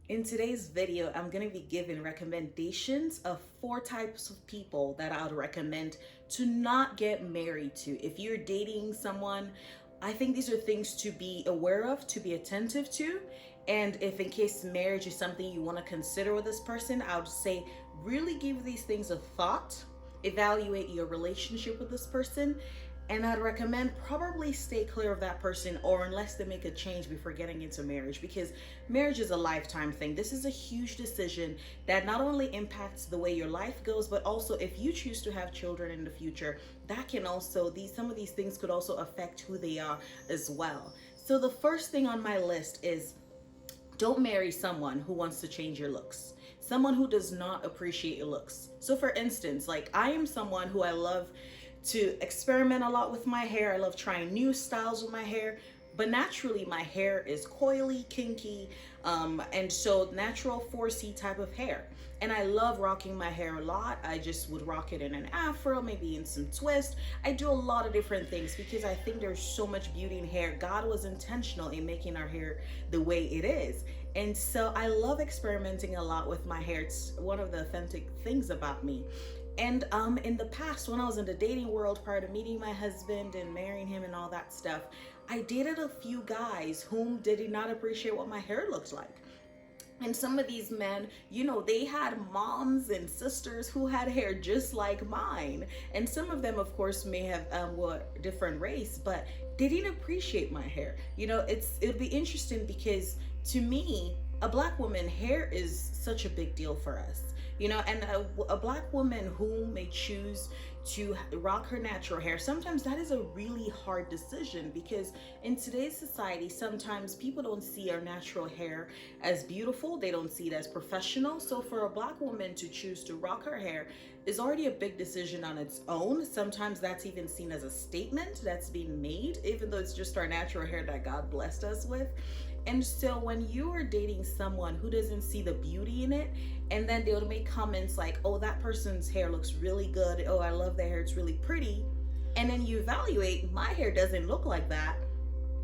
In today's video, I'm going to be giving recommendations of 4 types of people that I would recommend to not get married to. If you're dating someone, I think these are things to be aware of, to be attentive to. And if in case marriage is something you want to consider with this person, I would say really give these things a thought, evaluate your relationship with this person, and I'd recommend probably stay clear of that person, or unless they make a change before getting into marriage, because marriage is a lifetime thing. This is a huge decision that not only impacts the way your life goes, but also if you choose to have children in the future, that can also, some of these things could also affect who they are as well. So the first thing on my list is, don't marry someone who wants to change your looks, someone who does not appreciate your looks. So for instance, like, I am someone who I love to experiment a lot with my hair. I love trying new styles with my hair, but naturally my hair is coily, kinky, and so natural 4C type of hair. And I love rocking my hair a lot. I just would rock it in an afro, maybe in some twist. I do a lot of different things because I think there's so much beauty in hair. God was intentional in making our hair the way it is. And so I love experimenting a lot with my hair. It's one of the authentic things about me. And in the past, when I was in the dating world, prior to meeting my husband and marrying him and all that stuff, I dated a few guys whom did not appreciate what my hair looked like. And some of these men, they had moms and sisters who had hair just like mine. And some of them, of course, may have were different race, but they didn't appreciate my hair. It'll be interesting because to me, a Black woman, hair is such a big deal for us. And a Black woman who may choose to rock her natural hair, sometimes that is a really hard decision, because in today's society, sometimes people don't see our natural hair as beautiful. They don't see it as professional. So for a Black woman to choose to rock her hair is already a big decision on its own. Sometimes that's even seen as a statement that's being made, even though it's just our natural hair that God blessed us with. And so when you are dating someone who doesn't see the beauty in it, and then they'll make comments like, oh, that person's hair looks really good. Oh, I love their hair. It's really pretty. And then you evaluate, my hair doesn't look like that.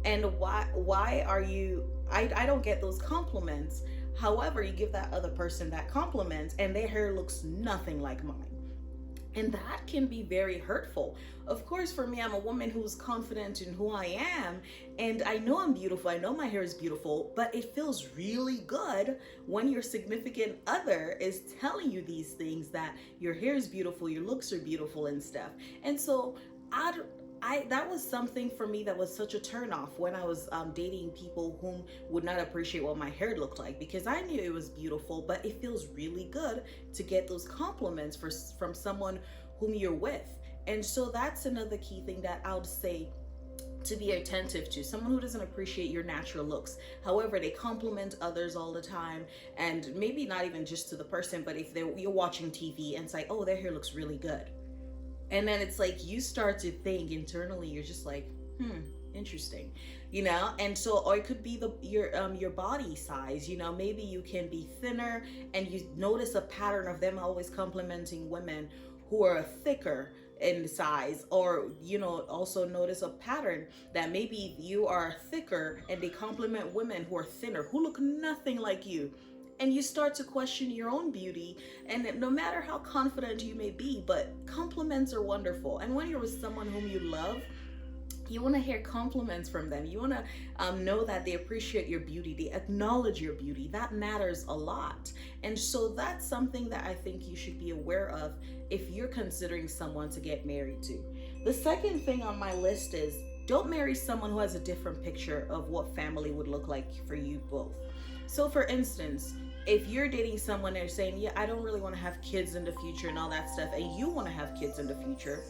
And why are you, I don't get those compliments. However, you give that other person that compliment and their hair looks nothing like mine. And that can be very hurtful. Of course, for me, I'm a woman who's confident in who I am, and I know I'm beautiful. I know my hair is beautiful, but it feels really good when your significant other is telling you these things, that your hair is beautiful, your looks are beautiful and stuff. And so that was something for me that was such a turnoff when I was dating people whom would not appreciate what my hair looked like, because I knew it was beautiful, but it feels really good to get those compliments from someone whom you're with. And so that's another key thing that I would say to be attentive to, someone who doesn't appreciate your natural looks. However, they compliment others all the time, and maybe not even just to the person, but if you're watching TV and say, oh, their hair looks really good. And then it's like you start to think internally, you're just like, interesting, And so, or it could be your body size, maybe you can be thinner and you notice a pattern of them always complimenting women who are thicker in size, or also notice a pattern that maybe you are thicker and they compliment women who are thinner, who look nothing like you. And you start to question your own beauty. And no matter how confident you may be, but compliments are wonderful. And when you're with someone whom you love, you want to hear compliments from them. You want to know that they appreciate your beauty, they acknowledge your beauty. That matters a lot. And so that's something that I think you should be aware of if you're considering someone to get married to. The second thing on my list is, don't marry someone who has a different picture of what family would look like for you both. So for instance, if you're dating someone, they're saying, yeah, I don't really want to have kids in the future and all that stuff, and you want to have kids in the future,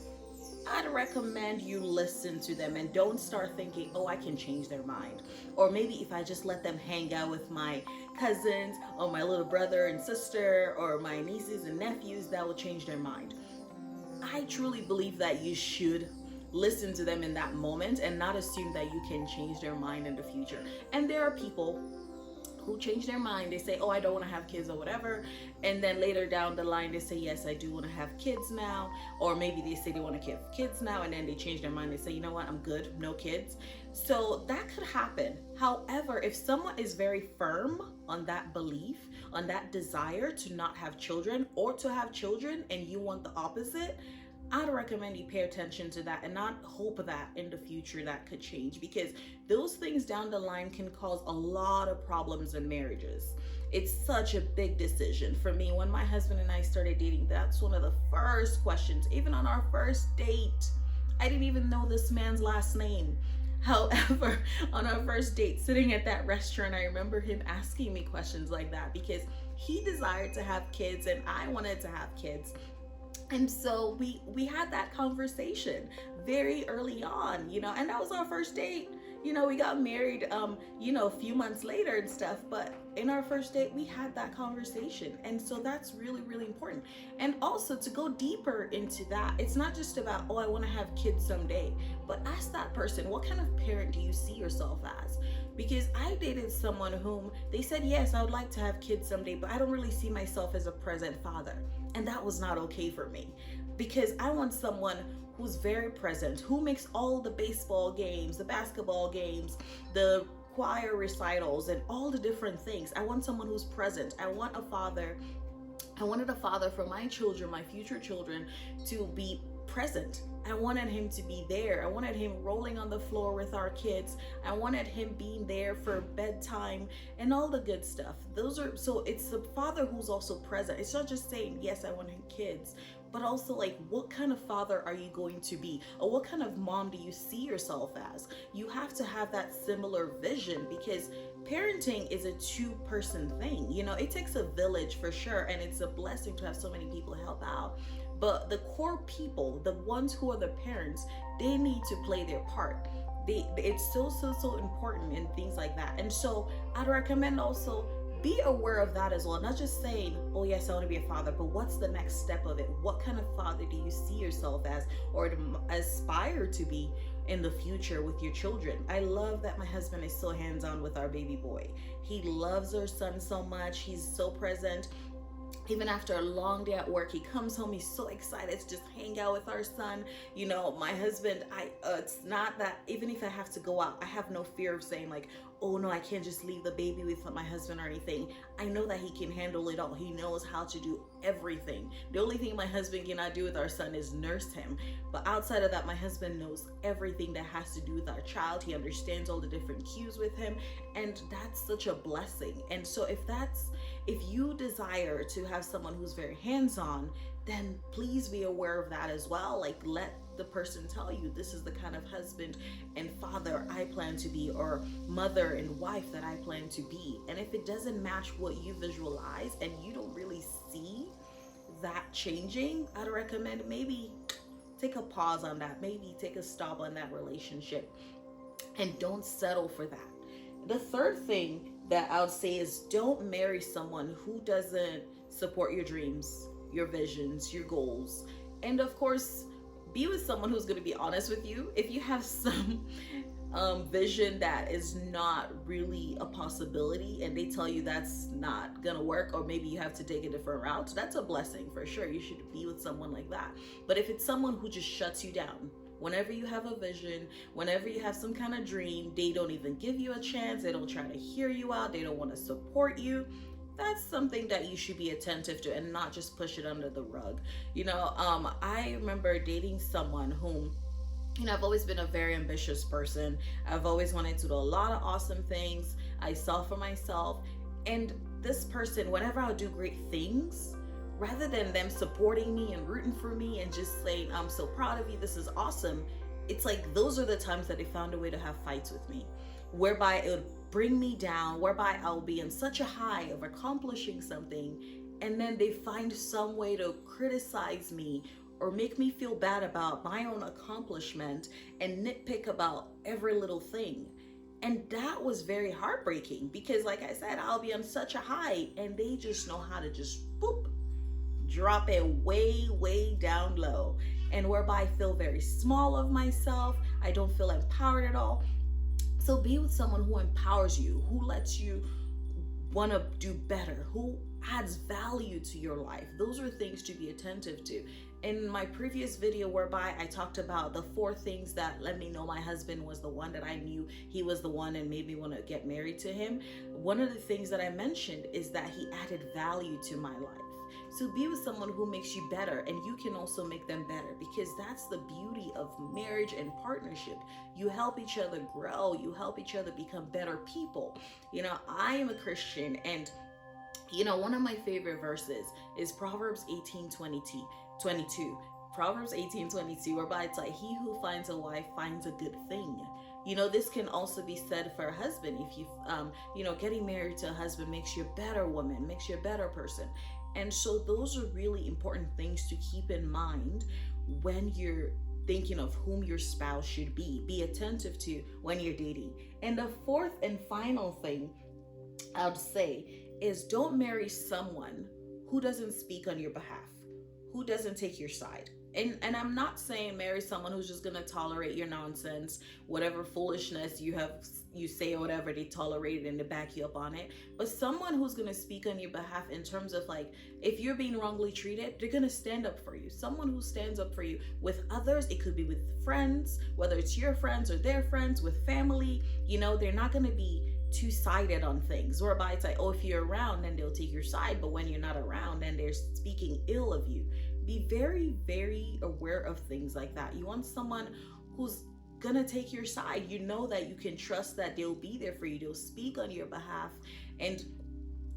I'd recommend you listen to them and don't start thinking, oh, I can change their mind. Or maybe if I just let them hang out with my cousins or my little brother and sister or my nieces and nephews, that will change their mind. I truly believe that you should listen to them in that moment and not assume that you can change their mind in the future. And there are people who change their mind. They say, oh, I don't want to have kids or whatever. And then later down the line, they say, yes, I do want to have kids now. Or maybe they say they want to have kids now, and then they change their mind. They say, you know what, I'm good, no kids. So that could happen. However, if someone is very firm on that belief, on that desire to not have children or to have children, and you want the opposite, I'd recommend you pay attention to that and not hope that in the future that could change, because those things down the line can cause a lot of problems in marriages. It's such a big decision. For me, when my husband and I started dating, that's one of the first questions. Even on our first date, I didn't even know this man's last name. However, on our first date, sitting at that restaurant, I remember him asking me questions like that because he desired to have kids and I wanted to have kids. And so we had that conversation very early on, and that was our first date. We got married a few months later and stuff, but in our first date we had that conversation. And so that's really, really important. And also, to go deeper into that, it's not just about, oh, I want to have kids someday, but ask that person, what kind of parent do you see yourself as? Because I dated someone whom they said, yes, I would like to have kids someday, but I don't really see myself as a present father. And that was not okay for me, because I want someone who's very present, who makes all the baseball games, the basketball games, the choir recitals, and all the different things. I want someone who's present. I wanted a father for my children, my future children, to be present. I wanted him to be there. I wanted him rolling on the floor with our kids. I wanted him being there for bedtime and all the good stuff. So it's the father who's also present. It's not just saying, yes, I want kids, but also like, what kind of father are you going to be? Or what kind of mom do you see yourself as? You have to have that similar vision, because parenting is a two-person thing. It takes a village for sure, and it's a blessing to have so many people help out. But the core people, the ones who are the parents, they need to play their part. It's so important in things like that. And so I'd recommend also be aware of that as well. Not just saying, oh yes, I want to be a father, but what's the next step of it? What kind of father do you see yourself as, or aspire to be in the future with your children? I love that my husband is so hands-on with our baby boy. He loves our son so much. He's so present. Even after a long day at work, he comes home, he's so excited to just hang out with our son. My husband, it's not that, even if I have to go out, I have no fear of saying like, oh no, I can't just leave the baby with my husband or anything. I know that he can handle it all. He knows how to do everything. The only thing my husband cannot do with our son is nurse him. But outside of that, my husband knows everything that has to do with our child. He understands all the different cues with him. And that's such a blessing. And so if you desire to have someone who's very hands-on, then please be aware of that as well. Like, let the person tell you, this is the kind of husband and father I plan to be, or mother and wife that I plan to be. And if it doesn't match what you visualize and you don't really see that changing, I'd recommend maybe take a pause on that, maybe take a stop on that relationship, and don't settle for that. The third thing that I would say is, don't marry someone who doesn't support your dreams, your visions, your goals. And of course, be with someone who's going to be honest with you. If you have some vision that is not really a possibility and they tell you that's not going to work, or maybe you have to take a different route, that's a blessing for sure. You should be with someone like that. But if it's someone who just shuts you down, whenever you have a vision, whenever you have some kind of dream, they don't even give you a chance. They don't try to hear you out. They don't want to support you. That's something that you should be attentive to and not just push it under the rug. I remember dating someone whom, I've always been a very ambitious person. I've always wanted to do a lot of awesome things. I saw for myself. And this person, whenever I would do great things, rather than them supporting me and rooting for me and just saying, I'm so proud of you, this is awesome, it's like those are the times that they found a way to have fights with me, whereby it would bring me down, whereby I'll be in such a high of accomplishing something, and then they find some way to criticize me or make me feel bad about my own accomplishment and nitpick about every little thing. And that was very heartbreaking, because like I said, I'll be on such a high and they just know how to just boop, drop it way down low, and whereby I feel very small of myself. I don't feel empowered at all. So be with someone who empowers you, who lets you want to do better, who adds value to your life. Those are things to be attentive to. in my previous video whereby I talked about the 4 things that let me know my husband was the one, that I knew he was the one and made me want to get married to him, one of the things that I mentioned is that he added value to my life. So be with someone who makes you better, and you can also make them better, because that's the beauty of marriage and partnership. You help each other grow, you help each other become better people. You know, I am a Christian, and you know, one of my favorite verses is Proverbs 18:22. Proverbs 18:22, whereby it's like, he who finds a wife finds a good thing. You know, this can also be said for a husband. If you know, getting married to a husband makes you a better woman, makes you a better person. And so those are really important things to keep in mind when you're thinking of whom your spouse should be. Be attentive to when you're dating. And the 4th and final thing I would say is, don't marry someone who doesn't speak on your behalf, who doesn't take your side. And I'm not saying marry someone who's just gonna tolerate your nonsense, whatever foolishness you say or whatever, they tolerate it and they back you up on it. But someone who's gonna speak on your behalf in terms of, like, if you're being wrongly treated, they're gonna stand up for you. Someone who stands up for you with others. It could be with friends, whether it's your friends or their friends, with family. You know, they're not gonna be two-sided on things, whereby it's like, oh, if you're around then they'll take your side, but when you're not around then they're speaking ill of you. Be very, very aware of things like that. You want someone who's gonna take your side. You know that you can trust that they'll be there for you, they'll speak on your behalf, and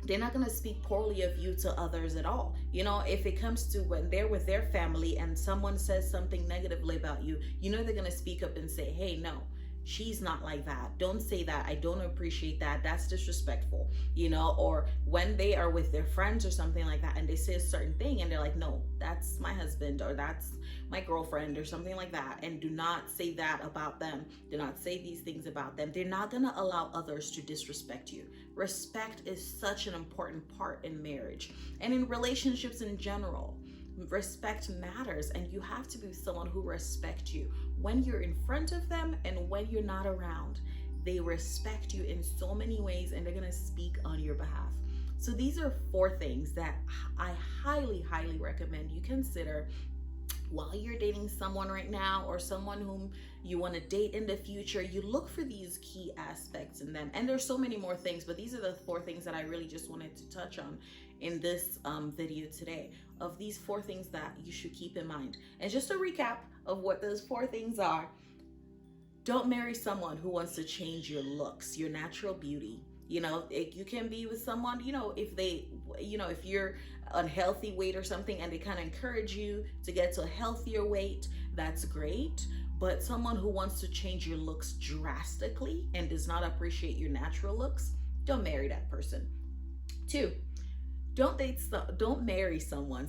they're not going to speak poorly of you to others at all. You know, if it comes to when they're with their family and someone says something negatively about you, you know they're going to speak up and say, hey, no, she's not like that. Don't say that. I don't appreciate that. That's disrespectful, you know. Or when they are with their friends or something like that and they say a certain thing and they're like, no, that's my husband or that's my girlfriend or something like that, and do not say that about them. Do not say these things about them. They're not going to allow others to disrespect you. Respect is such an important part in marriage and in relationships in general. Respect matters, and you have to be someone who respects you when you're in front of them and when you're not around. They respect you in so many ways, and they're going to speak on your behalf. So these are 4 things that I highly, highly recommend you consider while you're dating someone right now, or someone whom you want to date in the future. You look for these key aspects in them, and there's so many more things, but these are the 4 things that I really just wanted to touch on in this video today, of these 4 things that you should keep in mind. And just a recap of what those 4 things are: don't marry someone who wants to change your looks, your natural beauty. You know, you can be with someone, you know, if you're unhealthy weight or something and they kind of encourage you to get to a healthier weight, that's great. But someone who wants to change your looks drastically and does not appreciate your natural looks, don't marry that person. 2, don't marry someone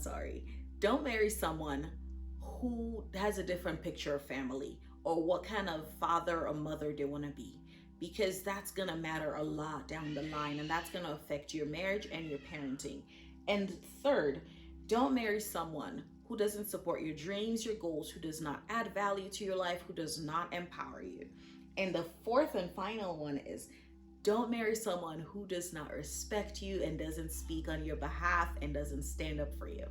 who has a different picture of family or what kind of father or mother they want to be, because that's going to matter a lot down the line, and that's going to affect your marriage and your parenting. And 3rd, don't marry someone who doesn't support your dreams, your goals, who does not add value to your life, who does not empower you. And the 4th and final one is, don't marry someone who does not respect you and doesn't speak on your behalf and doesn't stand up for you.